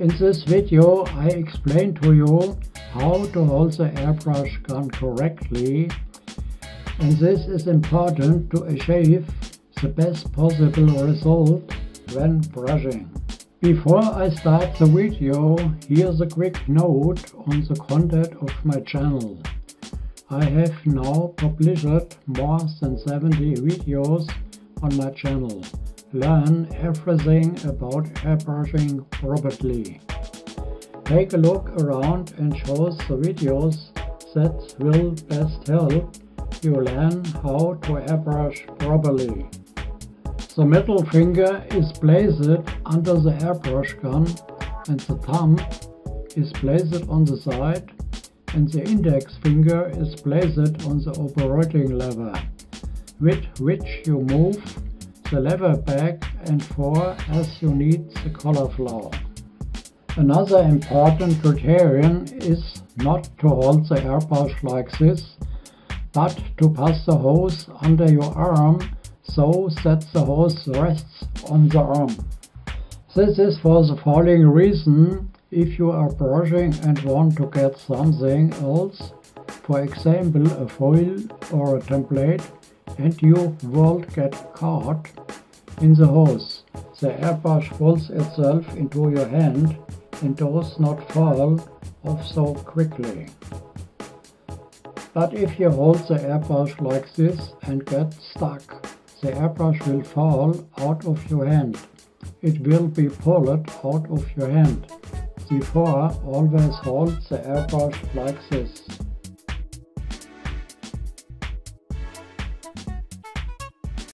In this video I explain to you how to hold the airbrush gun correctly, and this is important to achieve the best possible result when brushing. Before I start the video, here's a quick note on the content of my channel. I have now published more than 70 videos on my channel. Learn everything about airbrushing properly. Take a look around and choose the videos that will best help you learn how to airbrush properly. The middle finger is placed under the airbrush gun and the thumb is placed on the side, and the index finger is placed on the operating lever, with which you move the lever back and forth as you need the color flow. Another important criterion is not to hold the airbrush like this, but to pass the hose under your arm so that the hose rests on the arm. This is for the following reason: if you are brushing and want to get something else, for example a foil or a template, and you won't get caught in the hose, the airbrush folds itself into your hand and does not fall off so quickly. But if you hold the airbrush like this and get stuck, the airbrush will fall out of your hand. It will be pulled out of your hand. Therefore, always hold the airbrush like this.